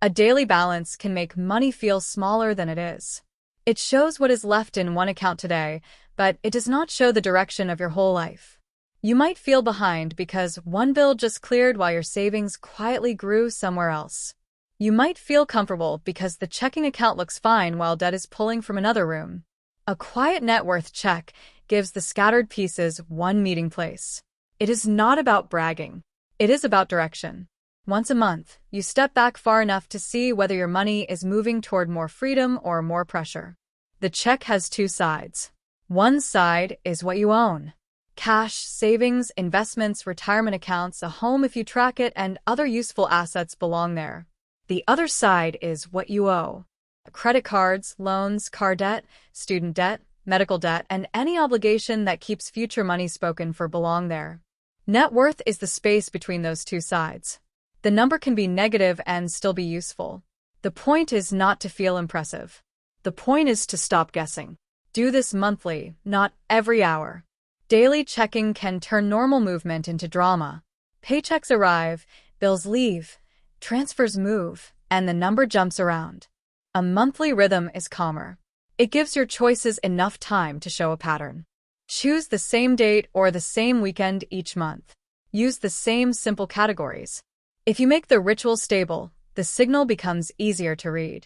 A daily balance can make money feel smaller than it is. It shows what is left in one account today, but it does not show the direction of your whole life. You might feel behind because one bill just cleared while your savings quietly grew somewhere else. You might feel comfortable because the checking account looks fine while debt is pulling from another room. A quiet net worth check gives the scattered pieces one meeting place. It is not about bragging. It is about direction. Once a month, you step back far enough to see whether your money is moving toward more freedom or more pressure. The check has two sides. One side is what you own. Cash, savings, investments, retirement accounts, a home if you track it, and other useful assets belong there. The other side is what you owe. Credit cards, loans, car debt, student debt, medical debt, and any obligation that keeps future money spoken for belong there. Net worth is the space between those two sides. The number can be negative and still be useful. The point is not to feel impressive. The point is to stop guessing. Do this monthly, not every hour. Daily checking can turn normal movement into drama. Paychecks arrive, bills leave, transfers move, and the number jumps around. A monthly rhythm is calmer. It gives your choices enough time to show a pattern. Choose the same date or the same weekend each month. Use the same simple categories. If you make the ritual stable, the signal becomes easier to read.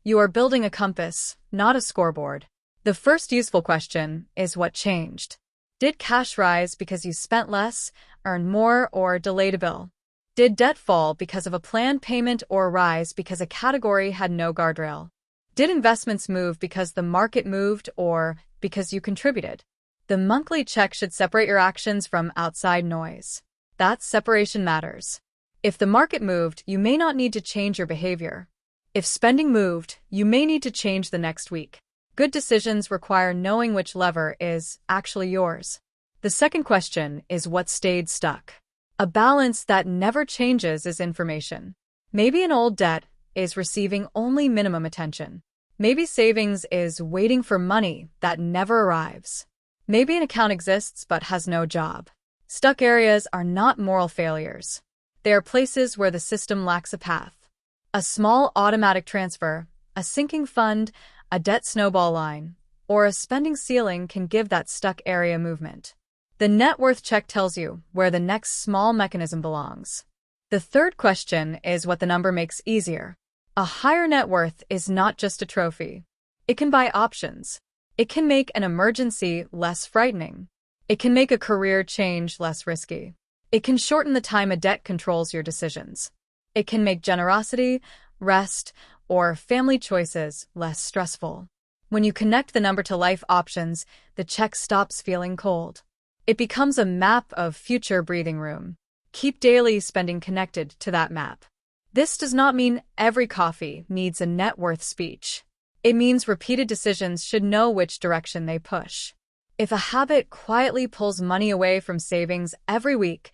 You are building a compass, not a scoreboard. The first useful question is what changed? Did cash rise because you spent less, earned more, or delayed a bill? Did debt fall because of a planned payment or rise because a category had no guardrail? Did investments move because the market moved or because you contributed? The monthly check should separate your actions from outside noise. That separation matters. If the market moved, you may not need to change your behavior. If spending moved, you may need to change the next week. Good decisions require knowing which lever is actually yours. The second question is what stayed stuck. A balance that never changes is information. Maybe an old debt is receiving only minimum attention. Maybe savings is waiting for money that never arrives. Maybe an account exists but has no job. Stuck areas are not moral failures. They are places where the system lacks a path. A small automatic transfer, a sinking fund, a debt snowball line, or a spending ceiling can give that stuck area movement. The net worth check tells you where the next small mechanism belongs. The third question is what the number makes easier. A higher net worth is not just a trophy. It can buy options. It can make an emergency less frightening. It can make a career change less risky. It can shorten the time a debt controls your decisions. It can make generosity, rest, or family choices less stressful. When you connect the number to life options, the check stops feeling cold. It becomes a map of future breathing room. Keep daily spending connected to that map. This does not mean every coffee needs a net worth speech. It means repeated decisions should know which direction they push. If a habit quietly pulls money away from savings every week,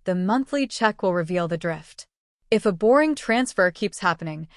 the monthly check will reveal the drift. If a boring transfer keeps happening,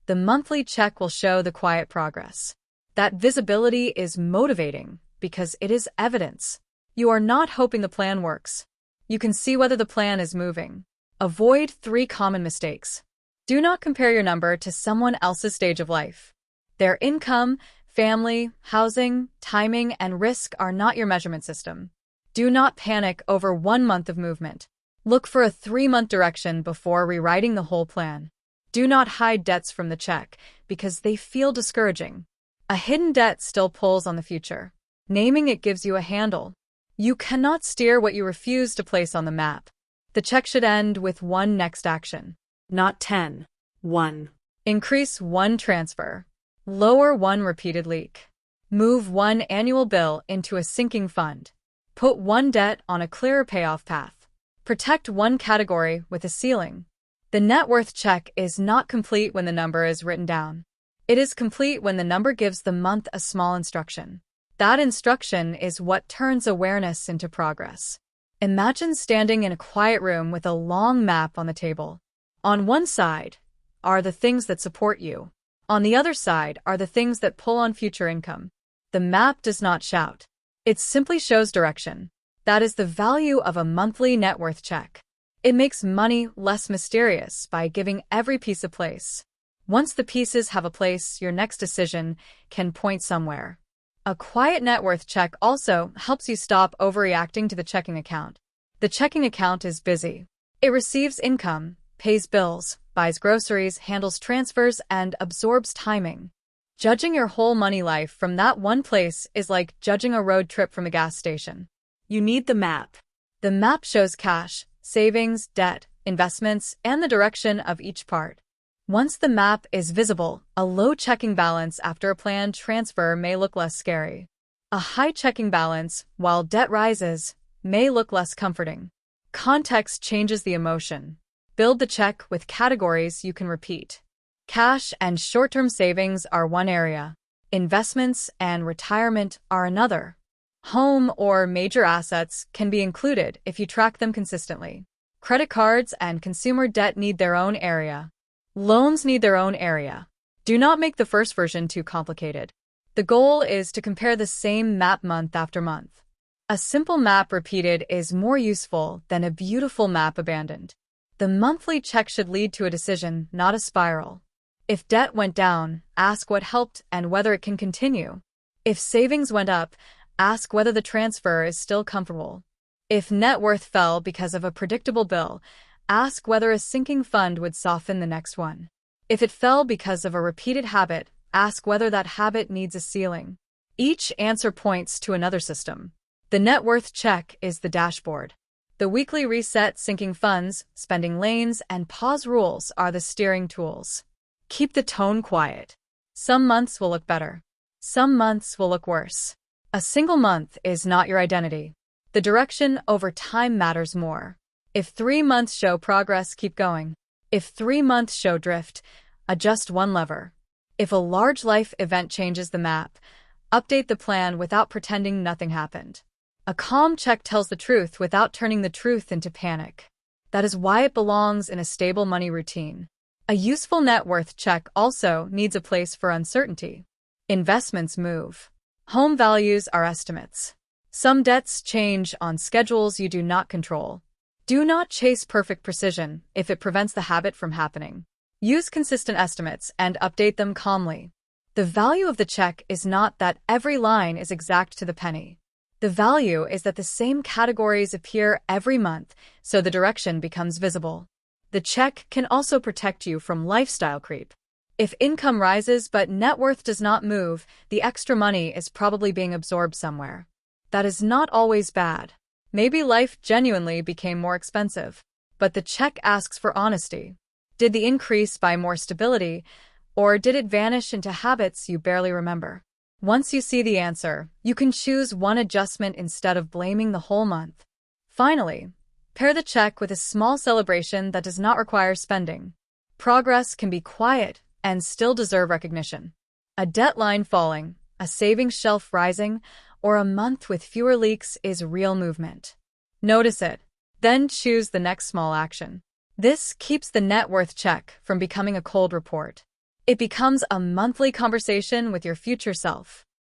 the monthly check will show the quiet progress. That visibility is motivating because it is evidence. You are not hoping the plan works. You can see whether the plan is moving. Avoid 3 common mistakes. Do not compare your number to someone else's stage of life. Their income, family, housing, timing, and risk are not your measurement system. Do not panic over 1 month of movement. Look for a 3-month direction before rewriting the whole plan. Do not hide debts from the check because they feel discouraging. A hidden debt still pulls on the future. Naming it gives you a handle. You cannot steer what you refuse to place on the map. The check should end with 1 next action. Not 10. 1. Increase 1 transfer. Lower 1 repeated leak. Move 1 annual bill into a sinking fund. Put 1 debt on a clearer payoff path. Protect 1 category with a ceiling. The net worth check is not complete when the number is written down. It is complete when the number gives the month a small instruction. That instruction is what turns awareness into progress. Imagine standing in a quiet room with a long map on the table. On one side are the things that support you. On the other side are the things that pull on future income. The map does not shout. It simply shows direction. That is the value of a monthly net worth check. It makes money less mysterious by giving every piece a place. Once the pieces have a place, your next decision can point somewhere. A quiet net worth check also helps you stop overreacting to the checking account. The checking account is busy. It receives income, pays bills, buys groceries, handles transfers, and absorbs timing. Judging your whole money life from that one place is like judging a road trip from a gas station. You need the map. The map shows cash, savings, debt, investments, and the direction of each part. Once the map is visible, a low checking balance after a planned transfer may look less scary. A high checking balance, while debt rises, may look less comforting. Context changes the emotion. Build the check with categories you can repeat. Cash and short-term savings are one area. Investments and retirement are another. Home or major assets can be included if you track them consistently. Credit cards and consumer debt need their own area. Loans need their own area. Do not make the first version too complicated. The goal is to compare the same map month after month. A simple map repeated is more useful than a beautiful map abandoned. The monthly check should lead to a decision, not a spiral. If debt went down, ask what helped and whether it can continue. If savings went up, ask whether the transfer is still comfortable. If net worth fell because of a predictable bill, ask whether a sinking fund would soften the next one. If it fell because of a repeated habit, ask whether that habit needs a ceiling. Each answer points to another system. The net worth check is the dashboard. The weekly reset, sinking funds, spending lanes, and pause rules are the steering tools. Keep the tone quiet. Some months will look better. Some months will look worse. A single month is not your identity. The direction over time matters more. If 3 months show progress, keep going. If 3 months show drift, adjust one lever. If a large life event changes the map, update the plan without pretending nothing happened. A calm check tells the truth without turning the truth into panic. That is why it belongs in a stable money routine. A useful net worth check also needs a place for uncertainty. Investments move. Home values are estimates. Some debts change on schedules you do not control. Do not chase perfect precision if it prevents the habit from happening. Use consistent estimates and update them calmly. The value of the check is not that every line is exact to the penny. The value is that the same categories appear every month, so the direction becomes visible. The check can also protect you from lifestyle creep. If income rises but net worth does not move, the extra money is probably being absorbed somewhere. That is not always bad. Maybe life genuinely became more expensive, but the check asks for honesty. Did the increase buy more stability, or did it vanish into habits you barely remember? Once you see the answer, you can choose one adjustment instead of blaming the whole month. Finally, pair the check with a small celebration that does not require spending. Progress can be quiet and still deserve recognition. A debt line falling, a savings shelf rising, or a month with fewer leaks is real movement. Notice it, then choose the next small action. This keeps the net worth check from becoming a cold report. It becomes a monthly conversation with your future self.